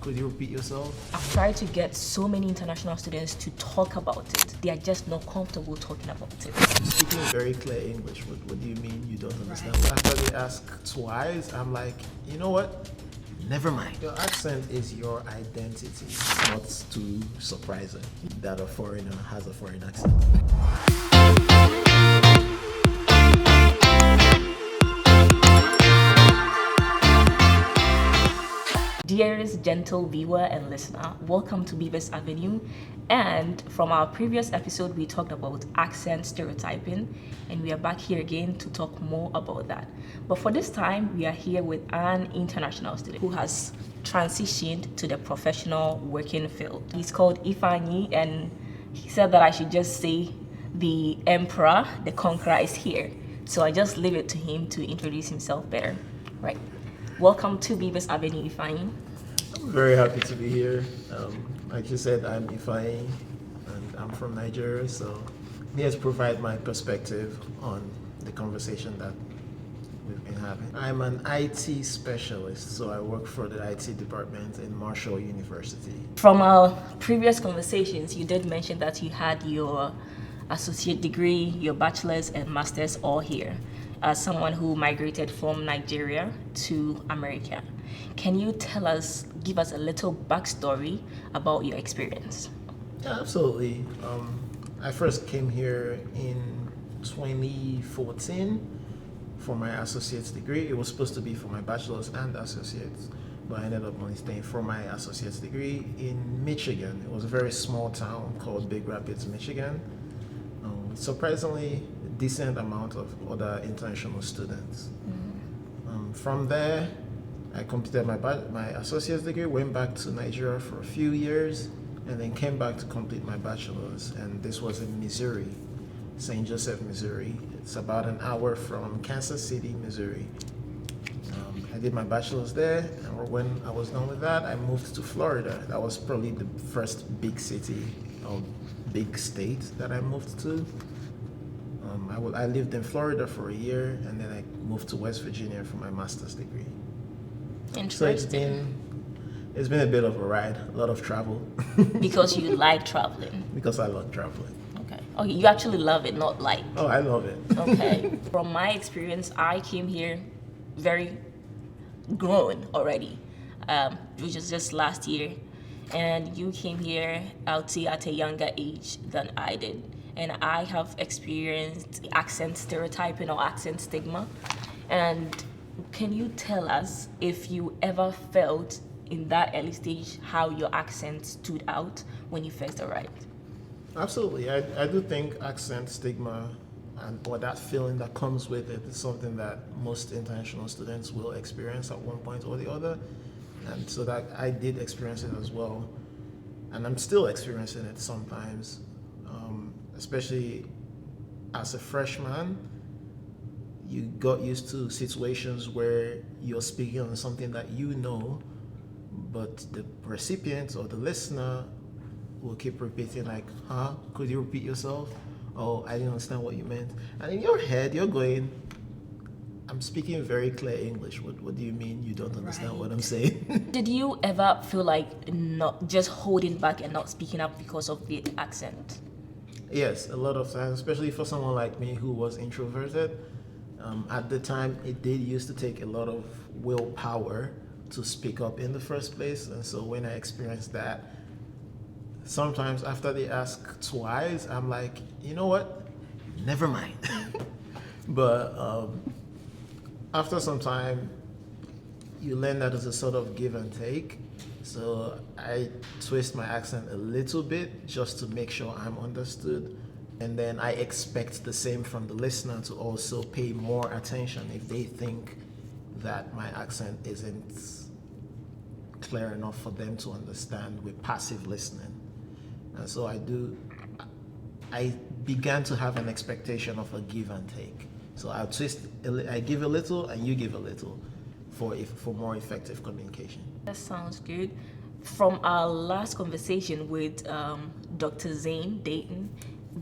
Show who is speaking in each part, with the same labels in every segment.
Speaker 1: Could you repeat yourself?
Speaker 2: I've tried to get so many international students to talk about it. They are just not comfortable talking about it.
Speaker 1: Speaking very clear English, what do you mean you don't understand?
Speaker 2: Right.
Speaker 1: After they ask twice, I'm like, you know what? Never mind. Your accent is your identity. It's not too surprising that a foreigner has a foreign accent.
Speaker 2: Dearest gentle viewer and listener, welcome to Beavis Avenue. And from our previous episode, we talked about accent stereotyping, and we are back here again to talk more about that. But for this time, we are here with an international student who has transitioned to the professional working field. He's called Ifeanyi, and he said that I should just say the emperor, the conqueror is here. So I just leave it to him to introduce himself better. Right. Welcome to Beavis Avenue, Ifeanyi.
Speaker 1: I'm very happy to be here. Like you said, I'm Ifeanyi, and I'm from Nigeria, so I'm here to provide my perspective on the conversation that we've been having. I'm an IT specialist, so I work for the IT department in Marshall University.
Speaker 2: From our previous conversations, you did mention that you had your associate degree, your bachelor's and master's all here. As someone who migrated from Nigeria to America, can you give us a little backstory about your experience?
Speaker 1: Yeah, absolutely. I first came here in 2014 for my associate's degree. It was supposed to be for my bachelor's and associate's, but I ended up only staying for my associate's degree in Michigan. It was a very small town called Big Rapids, Michigan. Surprisingly, decent amount of other international students. From there, I completed my associate's degree, went back to Nigeria for a few years, and then came back to complete my bachelor's. And this was in Missouri, St. Joseph, Missouri. It's about an hour from Kansas City, Missouri. I did my bachelor's there, and when I was done with that, I moved to Florida. That was probably the first big city or big state that I moved to. I lived in Florida for a year, and then I moved to West Virginia for my master's degree.
Speaker 2: Interesting.
Speaker 1: So it's been a bit of a ride, a lot of travel.
Speaker 2: Because you like traveling.
Speaker 1: Because I love traveling.
Speaker 2: Okay. Oh, you actually love it, not like.
Speaker 1: Oh, I love it.
Speaker 2: Okay. From my experience, I came here very grown already, which is just last year, and you came here, I would say, at a younger age than I did. And I have experienced accent stereotyping or accent stigma. And can you tell us if you ever felt in that early stage how your accent stood out when you first arrived?
Speaker 1: Absolutely. I do think accent stigma or that feeling that comes with it is something that most international students will experience at one point or the other. And so that I did experience it as well. And I'm still experiencing it sometimes. Especially as a freshman, you got used to situations where you're speaking on something that you know, but the recipient or the listener will keep repeating like, could you repeat yourself? Oh, I didn't understand what you meant. And in your head, you're going, I'm speaking very clear English. What do you mean you don't understand what I'm saying?
Speaker 2: Did you ever feel like not just holding back and not speaking up because of the accent?
Speaker 1: Yes, a lot of times, especially for someone like me who was introverted. At the time, it did used to take a lot of willpower to speak up in the first place. And so when I experienced that, sometimes after they ask twice, I'm like, you know what? Never mind. But after some time, you learn that it's a sort of give and take. So I twist my accent a little bit just to make sure I'm understood. And then I expect the same from the listener to also pay more attention if they think that my accent isn't clear enough for them to understand with passive listening. And so I began to have an expectation of a give and take. So I give a little and you give a little for more effective communication.
Speaker 2: That sounds good. From our last conversation with Dr. Zane Dayton,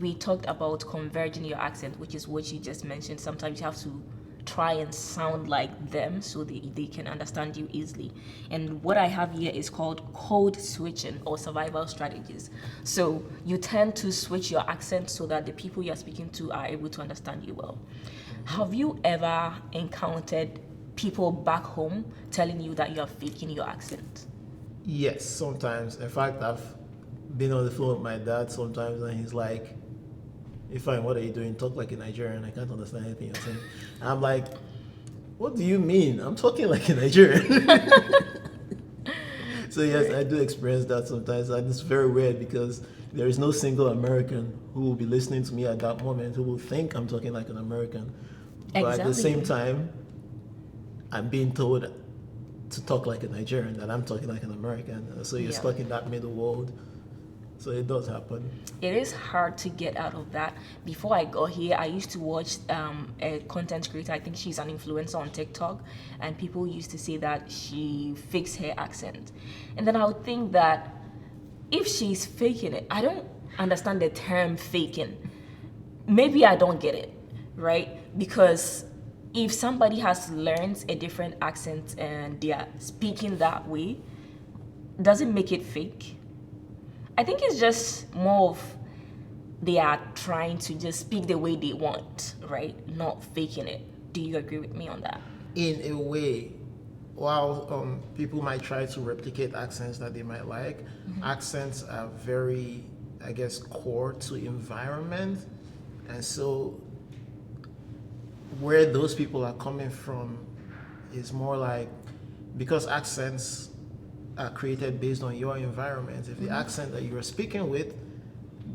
Speaker 2: we talked about converging your accent, which is what you just mentioned. Sometimes you have to try and sound like them so they can understand you easily. And what I have here is called code switching or survival strategies. So you tend to switch your accent so that the people you're speaking to are able to understand you well. Have you ever encountered people back home telling you that you're faking your accent?
Speaker 1: Yes, sometimes. In fact, I've been on the phone with my dad sometimes, and he's like, "Ifeanyi, what are you doing? Talk like a Nigerian. I can't understand anything you're saying." And I'm like, "What do you mean? I'm talking like a Nigerian." So yes, I do experience that sometimes, and it's very weird because there is no single American who will be listening to me at that moment who will think I'm talking like an American. But at the same time, I'm being told to talk like a Nigerian, that I'm talking like an American. So you're stuck in that middle world. So it does happen.
Speaker 2: It is hard to get out of that. Before I got here, I used to watch a content creator. I think she's an influencer on TikTok, and people used to say that she fakes her accent. And then I would think that if she's faking it, I don't understand the term faking. Maybe I don't get it, right? Because if somebody has learned a different accent and they are speaking that way, does it make it fake? I think it's just more of they are trying to just speak the way they want, right? Not faking it. Do you agree with me on that?
Speaker 1: In a way, while people might try to replicate accents that they might like, accents are very, I guess, core to environment. And so where those people are coming from is more like, because accents are created based on your environment. If the accent that you're speaking with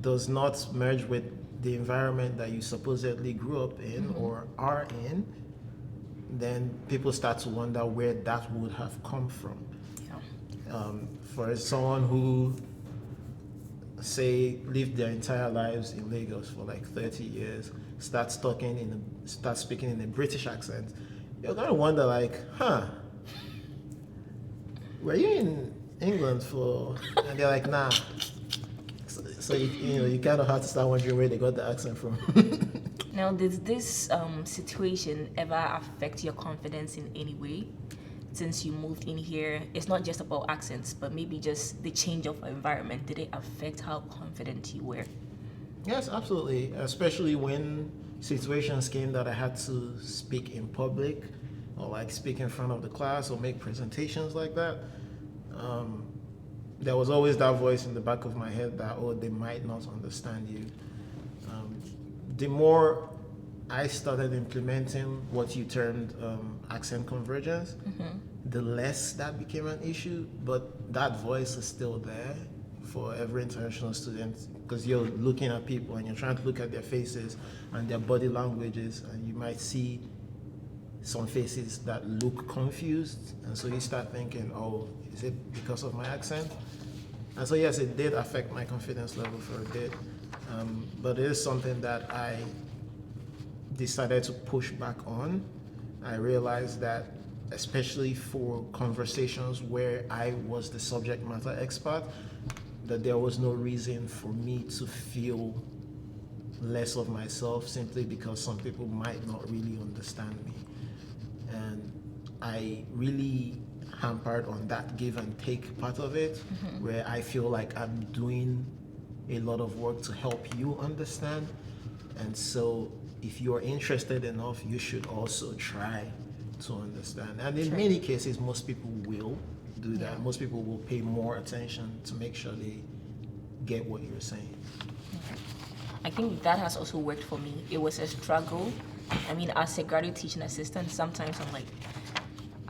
Speaker 1: does not merge with the environment that you supposedly grew up in or are in, then people start to wonder where that would have come from. For someone who, say, lived their entire lives in Lagos for like 30 years, start speaking in a British accent, you're gonna wonder like, were you in England for? And they're like, nah. So you kind of have to start wondering where they got the accent from.
Speaker 2: Now, did this situation ever affect your confidence in any way? Since you moved in here, it's not just about accents, but maybe just the change of environment. Did it affect how confident you were?
Speaker 1: Yes, absolutely. Especially when situations came that I had to speak in public, or like speak in front of the class, or make presentations like that. There was always that voice in the back of my head that, oh, they might not understand you. The more I started implementing what you termed accent convergence, the less that became an issue, but that voice is still there for every international student, because you're looking at people and you're trying to look at their faces and their body languages, and you might see some faces that look confused, and so you start thinking, oh, is it because of my accent? And so yes, it did affect my confidence level for a bit, but it is something that I decided to push back on. I realized that, especially for conversations where I was the subject matter expert, that there was no reason for me to feel less of myself simply because some people might not really understand me. And I really hampered on that give and take part of it, where I feel like I'm doing a lot of work to help you understand. And so if you're interested enough, you should also try to understand. And in many cases, most people will do that.
Speaker 2: Yeah.
Speaker 1: Most people will pay more attention to make sure they get what you're saying.
Speaker 2: I think that has also worked for me. It was a struggle. I mean, as a graduate teaching assistant, sometimes I'm like,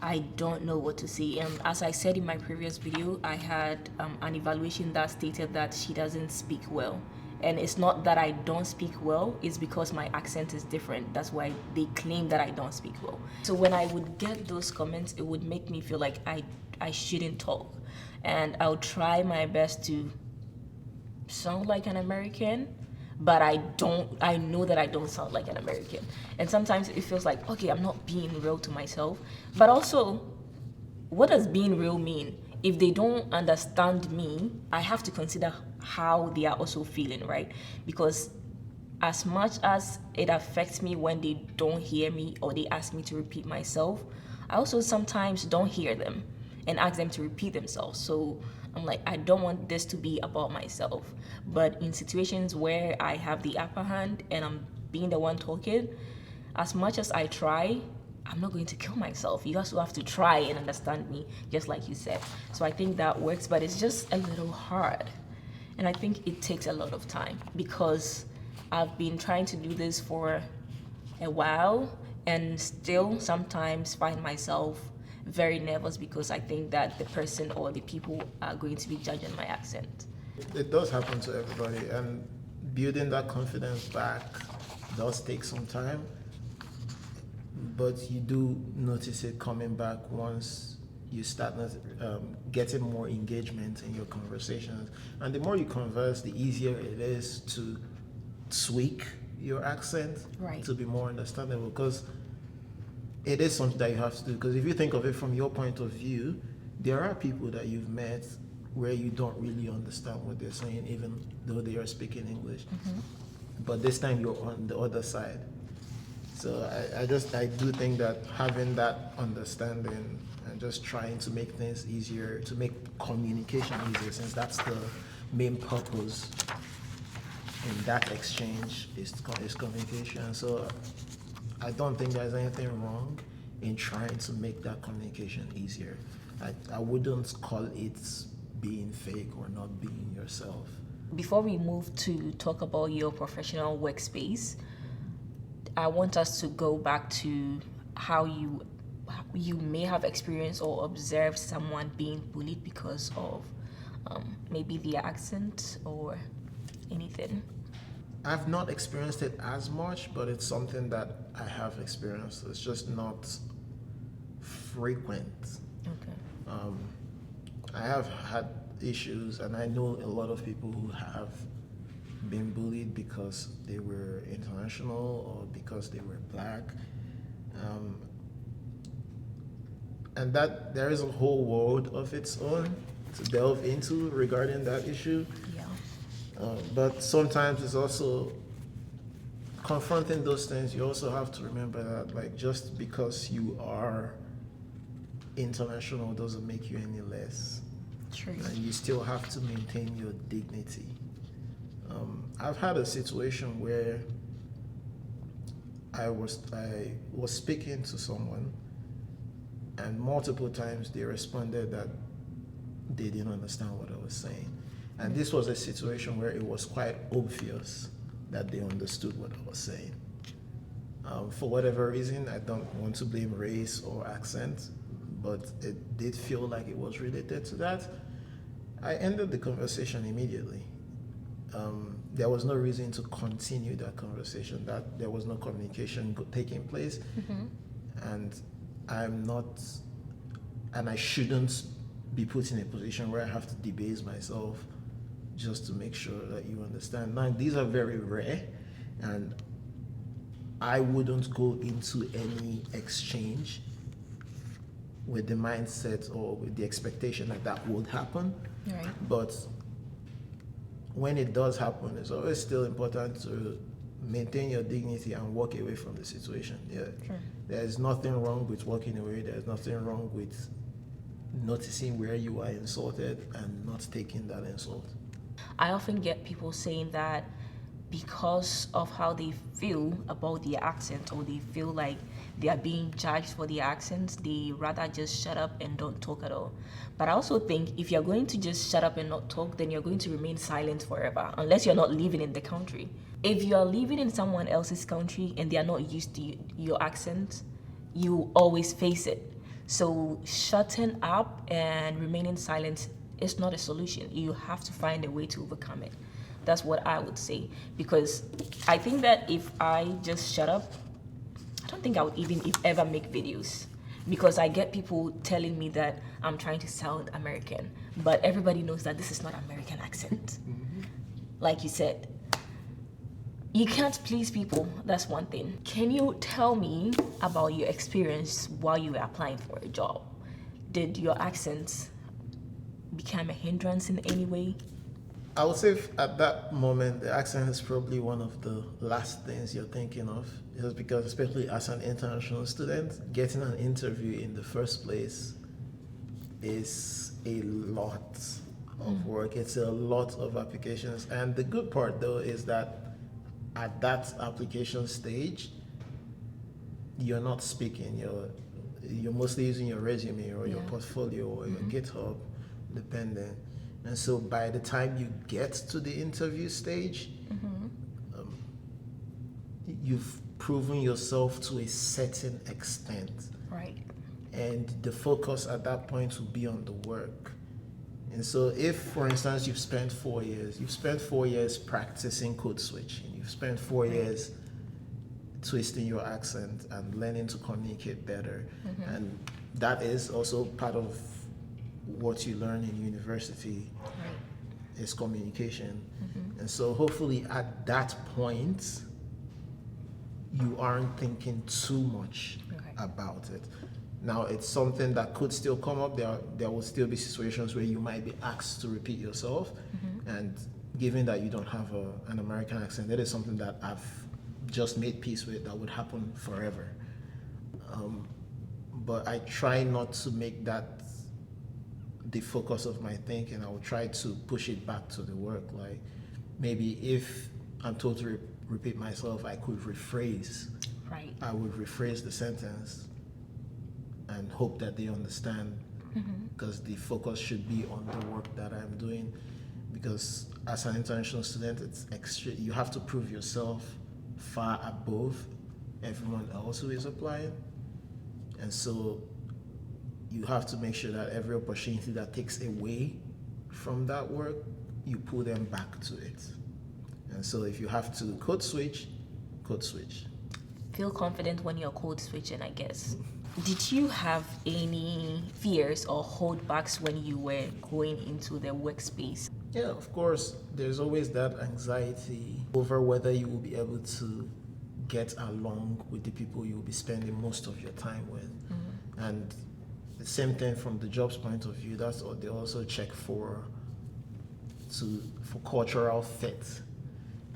Speaker 2: I don't know what to say. And as I said in my previous video, I had an evaluation that stated that she doesn't speak well. And it's not that I don't speak well, it's because my accent is different. That's why they claim that I don't speak well. So when I would get those comments, it would make me feel like I shouldn't talk. And I'll try my best to sound like an American, but I know that I don't sound like an American. And sometimes it feels like, okay, I'm not being real to myself. But also, what does being real mean? If they don't understand me, I have to consider how they are also feeling, right? Because as much as it affects me when they don't hear me or they ask me to repeat myself, I also sometimes don't hear them and ask them to repeat themselves. So I'm like, I don't want this to be about myself. But in situations where I have the upper hand and I'm being the one talking, as much as I try, I'm not going to kill myself. You also have to try and understand me, just like you said. So I think that works, but it's just a little hard. And I think it takes a lot of time because I've been trying to do this for a while and still sometimes find myself very nervous because I think that the person or the people are going to be judging my accent.
Speaker 1: It does happen to everybody, and building that confidence back does take some time, but you do notice it coming back once you start getting more engagement in your conversations. And the more you converse, the easier it is to tweak your accent
Speaker 2: Right.
Speaker 1: to be more understandable, because it is something that you have to do. Because if you think of it from your point of view, there are people that you've met where you don't really understand what they're saying, even though they are speaking English. But this time you're on the other side. So I do think that having that understanding and just trying to make things easier, to make communication easier, since that's the main purpose in that exchange is communication. So I don't think there's anything wrong in trying to make that communication easier. I wouldn't call it being fake or not being yourself.
Speaker 2: Before we move to talk about your professional workspace, I want us to go back to how you may have experienced or observed someone being bullied because of maybe the accent or anything.
Speaker 1: I've not experienced it as much, but it's something that I have experienced. It's just not frequent.
Speaker 2: Okay.
Speaker 1: I have had issues, and I know a lot of people who have been bullied because they were international or because they were black. And that there is a whole world of its own to delve into regarding that issue.
Speaker 2: Yeah.
Speaker 1: But sometimes it's also confronting those things. You also have to remember that, like, just because you are international doesn't make you any less.
Speaker 2: True.
Speaker 1: And you still have to maintain your dignity. I've had a situation where I was speaking to someone, and multiple times they responded that they didn't understand what I was saying. And this was a situation where it was quite obvious that they understood what I was saying. For whatever reason, I don't want to blame race or accent, but it did feel like it was related to that. I ended the conversation immediately. There was no reason to continue that conversation, that there was no communication taking place. And I shouldn't be put in a position where I have to debase myself just to make sure that you understand. Now, these are very rare, and I wouldn't go into any exchange with the mindset or with the expectation that that would happen.
Speaker 2: Right.
Speaker 1: But when it does happen, it's always still important to maintain your dignity and walk away from the situation. Yeah.
Speaker 2: Sure.
Speaker 1: There's nothing wrong with walking away. There's nothing wrong with noticing where you are insulted and not taking that insult.
Speaker 2: I often get people saying that because of how they feel about their accent, or they feel like they are being judged for their accents, they rather just shut up and don't talk at all. But I also think if you're going to just shut up and not talk, then you're going to remain silent forever, unless you're not living in the country. If you're living in someone else's country and they are not used to your accent, you always face it. So shutting up and remaining silent is not a solution. You have to find a way to overcome it. That's what I would say. Because I think that if I just shut up, I don't think I would even ever make videos. Because I get people telling me that I'm trying to sound American. But everybody knows that this is not American accent. Like you said, you can't please people. That's one thing. Can you tell me about your experience while you were applying for a job? Did your accent become a hindrance in any way?
Speaker 1: I would say at that moment, the accent is probably one of the last things you're thinking of. Just because, especially as an international student, getting an interview in the first place is a lot of work. It's a lot of applications. And the good part, though, is that at that application stage, you're not speaking. You're mostly using your resume or your portfolio or your GitHub, depending. And so by the time you get to the interview stage, you've proven yourself to a certain extent.
Speaker 2: Right.
Speaker 1: And the focus at that point will be on the work. And so if, for instance, you've spent 4 years practicing code switching, you've spent 4 years twisting your accent and learning to communicate better. And that is also part of what you learn in university is communication. And so hopefully at that point, you aren't thinking too much about it. Now, it's something that could still come up. There will still be situations where you might be asked to repeat yourself. And given that you don't have an American accent, that is something that I've just made peace with, that would happen forever. But I try not to make that the focus of my thinking. I will try to push it back to the work. Like, maybe if I'm told to repeat myself, I could rephrase.
Speaker 2: Right.
Speaker 1: I would rephrase the sentence and hope that they understand, because the focus should be on the work that I'm doing. Because as an international student, it's extra. You have to prove yourself far above everyone else who is applying, and so you have to make sure that every opportunity that takes away from that work, you pull them back to it. And so if you have to code switch, code switch.
Speaker 2: Feel confident when you're code switching, I guess. Did you have any fears or holdbacks when you were going into the workspace?
Speaker 1: Yeah, of course, there's always that anxiety over whether you will be able to get along with the people you will be spending most of your time with. And the same thing from the job's point of view, that's what they also check for cultural fit.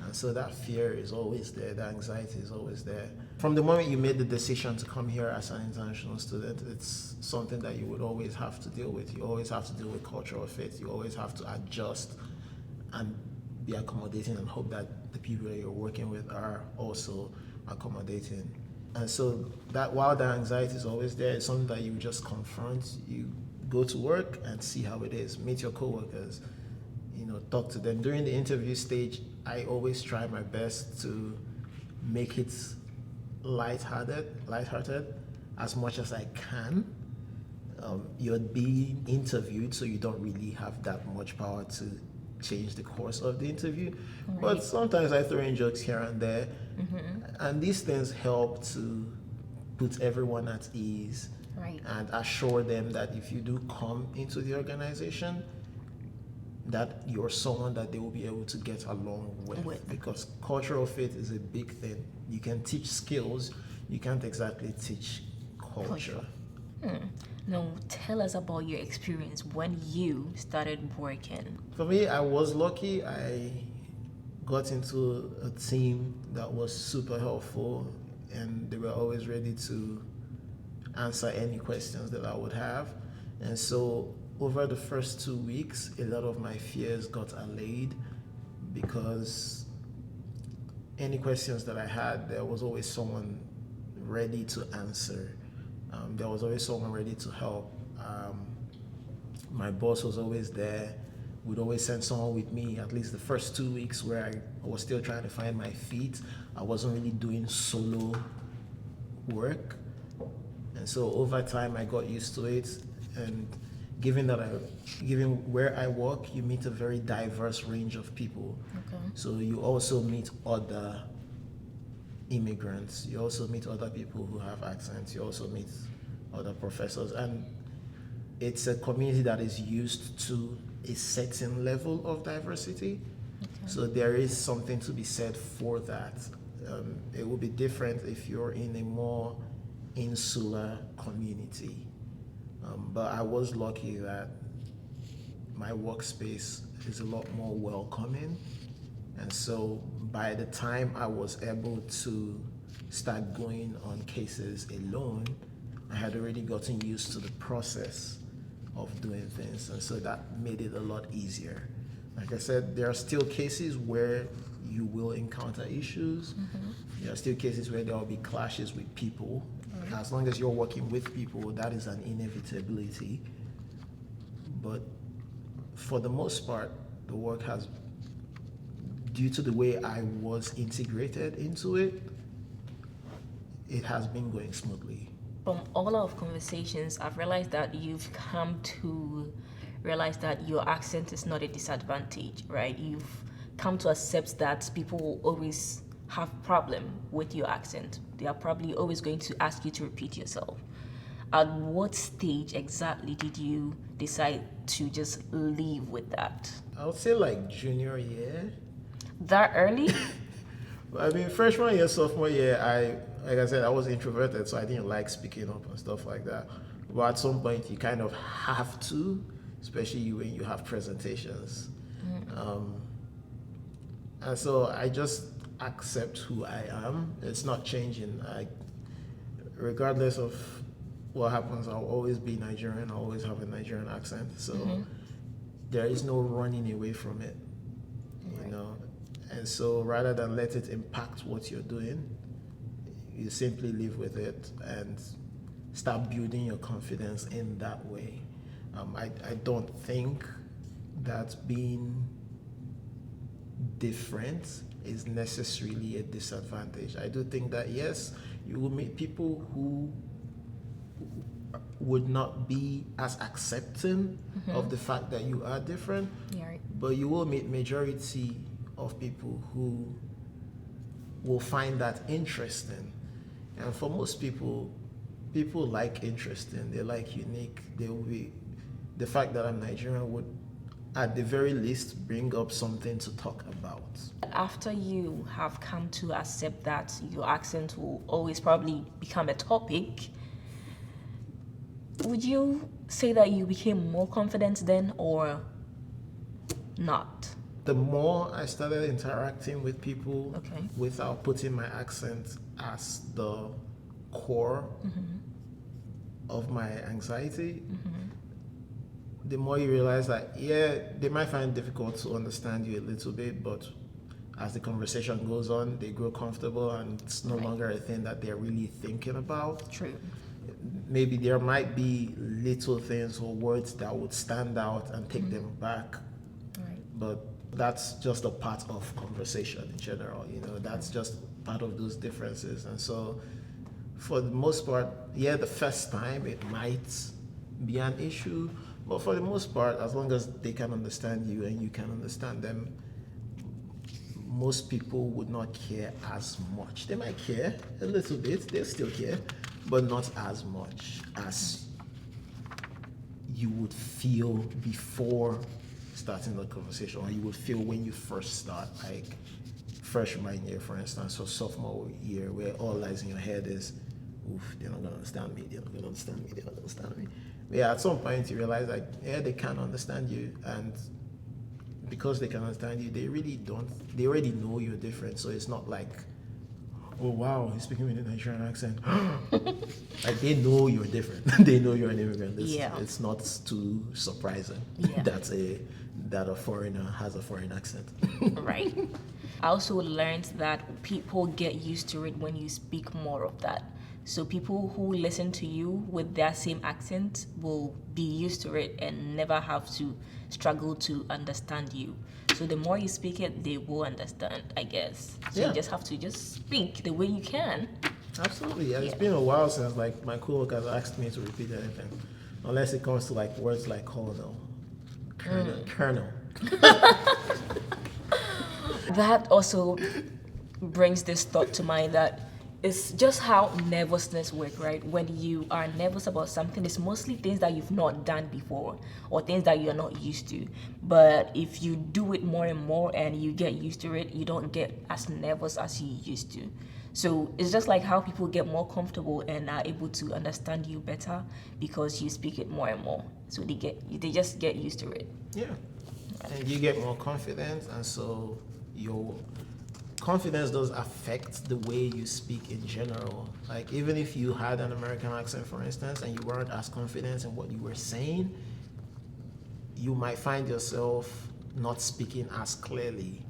Speaker 1: And so that fear is always there, that anxiety is always there. From the moment you made the decision to come here as an international student, it's something that you would always have to deal with. You always have to deal with cultural fit. You always have to adjust and be accommodating and hope that the people that you're working with are also accommodating. And so that while the anxiety is always there, it's something that you just confront. You go to work and see how it is. Meet your coworkers, talk to them. During the interview stage, I always try my best to make it lighthearted as much as I can. You're being interviewed, so you don't really have that much power to change the course of the interview.
Speaker 2: Right.
Speaker 1: But sometimes I throw in jokes here and there, and these things help to put everyone at ease and assure them that if you do come into the organization, that you're someone that they will be able to get along with. Because cultural fit is a big thing. You can teach skills, you can't exactly teach culture.
Speaker 2: Now, tell us about your experience when you started working.
Speaker 1: For me, I was lucky. I got into a team that was super helpful, and they were always ready to answer any questions that I would have. And so over the first 2 weeks, a lot of my fears got allayed, because any questions that I had, there was always someone ready to answer. There was always someone ready to help. My boss was always there. Would always send someone with me, at least the first 2 weeks where I was still trying to find my feet. I wasn't really doing solo work. And so over time, I got used to it. And given where I work, you meet a very diverse range of people. So you also meet other immigrants. You also meet other people who have accents. You also meet other professors. And it's a community that is used to a certain level of diversity. So there is something to be said for that. It will be different if you're in a more insular community. But I was lucky that my workspace is a lot more welcoming. And so by the time I was able to start going on cases alone, I had already gotten used to the process of doing things. And so that made it a lot easier. Like I said, there are still cases where you will encounter issues. There are still cases where there will be clashes with people. As long as you're working with people, that is an inevitability. But for the most part, the work has, due to the way I was integrated into it, it has been going smoothly.
Speaker 2: From all our conversations, I've realized that you've come to realize that your accent is not a disadvantage, right? You've come to accept that people will always have problem with your accent. They are probably always going to ask you to repeat yourself. At what stage exactly did you decide to just leave with that?
Speaker 1: I would say like junior year.
Speaker 2: That early?
Speaker 1: I mean, freshman year, sophomore year, like I said, I was introverted, so I didn't like speaking up and stuff like that. But at some point, you kind of have to, especially when you have presentations. And so I just accept who I am. It's not changing. Regardless of what happens, I'll always be Nigerian. I'll always have a Nigerian accent. So there is no running away from it, you know. And so rather than let it impact what you're doing, you simply live with it and start building your confidence in that way. I don't think that being different is necessarily a disadvantage. I do think that, yes, you will meet people who would not be as accepting of the fact that you are different, but you will meet majority of people who will find that interesting. And for most people like interesting, they like unique. They will be, the fact that I'm Nigerian would at the very least bring up something to talk about.
Speaker 2: After you have come to accept that your accent will always probably become a topic, would you say that you became more confident then or not?
Speaker 1: The more I started interacting with people without putting my accent as the core of my anxiety, the more you realize that, yeah, they might find it difficult to understand you a little bit, but as the conversation goes on, they grow comfortable and it's no longer a thing that they're really thinking about.
Speaker 2: True.
Speaker 1: Maybe there might be little things or words that would stand out and take them back, but that's just a part of conversation in general, you know, that's just part of those differences. And so for the most part, yeah, the first time it might be an issue, but for the most part, as long as they can understand you and you can understand them, most people would not care as much. They might care a little bit, they'll still care, but not as much as you would feel before starting the conversation, or you would feel when you first start, like freshman year, for instance, or sophomore year, where all lies in your head is, oof, they're not gonna understand me, they're not gonna understand me, they're not gonna understand me. But yeah, at some point you realize like, yeah, they can understand you, and because they can understand you, they really don't, they already know you're different, so it's not like, oh wow, he's speaking with a Nigerian accent. Like they know you're different. They know you're an immigrant. It's not too surprising that a foreigner has a foreign accent.
Speaker 2: Right. I also learned that people get used to it when you speak more of that. So people who listen to you with their same accent will be used to it and never have to struggle to understand you. So the more you speak it, they will understand, I guess. So you just have to just speak the way you can.
Speaker 1: Absolutely. Yeah. It's been a while since like my coworkers asked me to repeat anything, unless it comes to like words like colonel, colonel.
Speaker 2: That also brings this thought to mind that it's just how nervousness works, right? When you are nervous about something, it's mostly things that you've not done before or things that you're not used to. But if you do it more and more and you get used to it, you don't get as nervous as you used to. So it's just like how people get more comfortable and are able to understand you better because you speak it more and more. So they just get used to it.
Speaker 1: Yeah. And you get more confident, and so your confidence does affect the way you speak in general. Like, even if you had an American accent, for instance, and you weren't as confident in what you were saying, you might find yourself not speaking as clearly.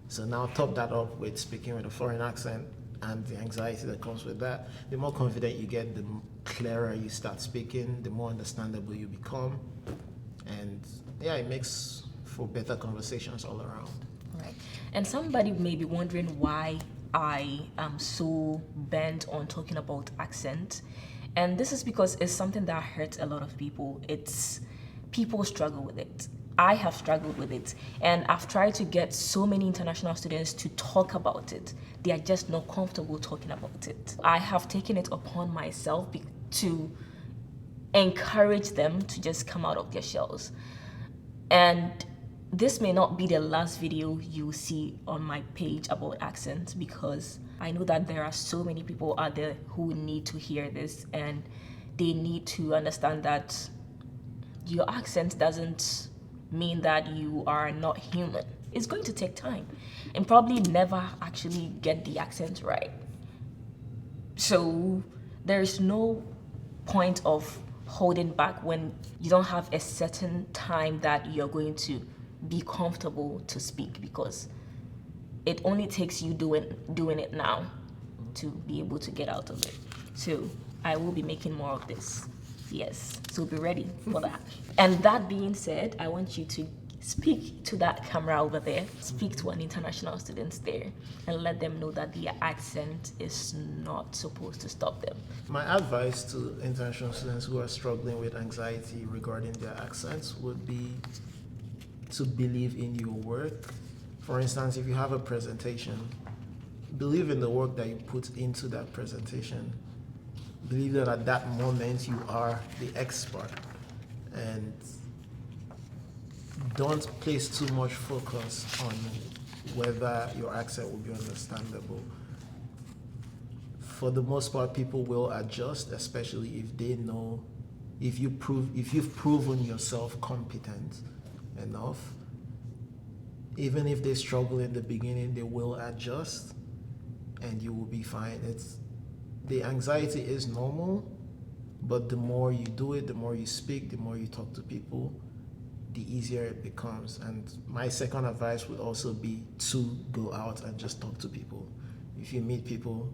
Speaker 1: So now top that up with speaking with a foreign accent and the anxiety that comes with that. The more confident you get, the clearer you start speaking, the more understandable you become. And yeah, it makes for better conversations all around.
Speaker 2: Right. And somebody may be wondering why I am so bent on talking about accent. And this is because it's something that hurts a lot of people. People struggle with it. I have struggled with it. And I've tried to get so many international students to talk about it. They are just not comfortable talking about it. I have taken it upon myself to encourage them to just come out of their shells. And this may not be the last video you see on my page about accents, because I know that there are so many people out there who need to hear this, and they need to understand that your accent doesn't mean that you are not human. It's going to take time and probably never actually get the accent right. So there's no point of holding back when you don't have a certain time that you're going to be comfortable to speak, because it only takes you doing it now to be able to get out of it. So I will be making more of this. Yes, so be ready for that. And that being said, I want you to speak to that camera over there, speak to an international student there, and let them know that their accent is not supposed to stop them.
Speaker 1: My advice to international students who are struggling with anxiety regarding their accents would be to believe in your work. For instance, if you have a presentation, believe in the work that you put into that presentation. Believe that at that moment you are the expert, and don't place too much focus on whether your accent will be understandable. For the most part, people will adjust, especially if they know, if you've proven yourself competent enough. Even if they struggle in the beginning, they will adjust, and you will be fine. The anxiety is normal, but the more you do it, the more you speak, the more you talk to people, the easier it becomes. And my second advice would also be to go out and just talk to people. If you meet people,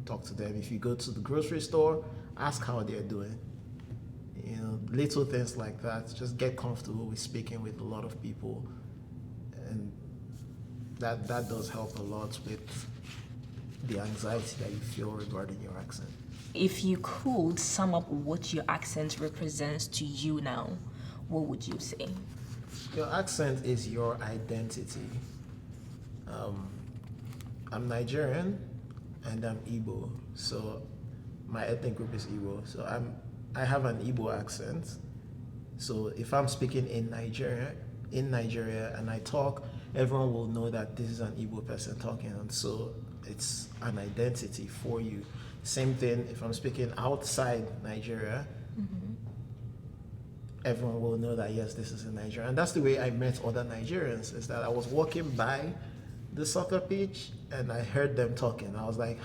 Speaker 1: talk to them. If you go to the grocery store, ask how they're doing. You know, little things like that. Just get comfortable with speaking with a lot of people, and that does help a lot with the anxiety that you feel regarding your accent.
Speaker 2: If you could sum up what your accent represents to you now, what would you say?
Speaker 1: Your accent is your identity. I'm Nigerian and I'm Igbo, so my ethnic group is Igbo. So I have an Igbo accent. So if I'm speaking in Nigeria and I talk, everyone will know that this is an Igbo person talking, and so it's an identity for you. Same thing if I'm speaking outside Nigeria, everyone will know that yes, this is in Nigeria. And that's the way I met other Nigerians, is that I was walking by the soccer pitch and I heard them talking. I was like,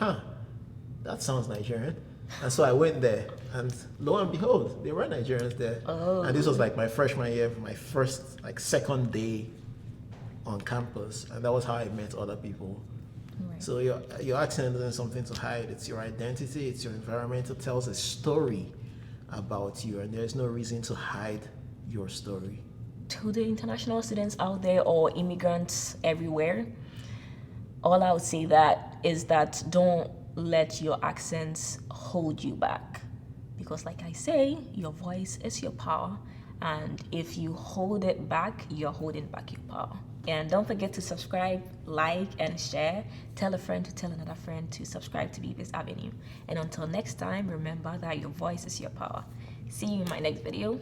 Speaker 1: that sounds Nigerian. And so I went there, and lo and behold, there were Nigerians there.
Speaker 2: Oh.
Speaker 1: And this was like my freshman year, my first second day on campus, and that was how I met other people.
Speaker 2: Right.
Speaker 1: So your accent isn't something to hide. It's your identity. It's your environment. It tells a story about you, and there's no reason to hide your story.
Speaker 2: To the international students out there or immigrants everywhere, all I would say is that don't let your accents hold you back, because like I say, your voice is your power, and if you hold it back, you're holding back your power. And don't forget to subscribe, like, and share. Tell a friend to tell another friend to subscribe to Beavis Avenue. And until next time, remember that your voice is your power. See you in my next video.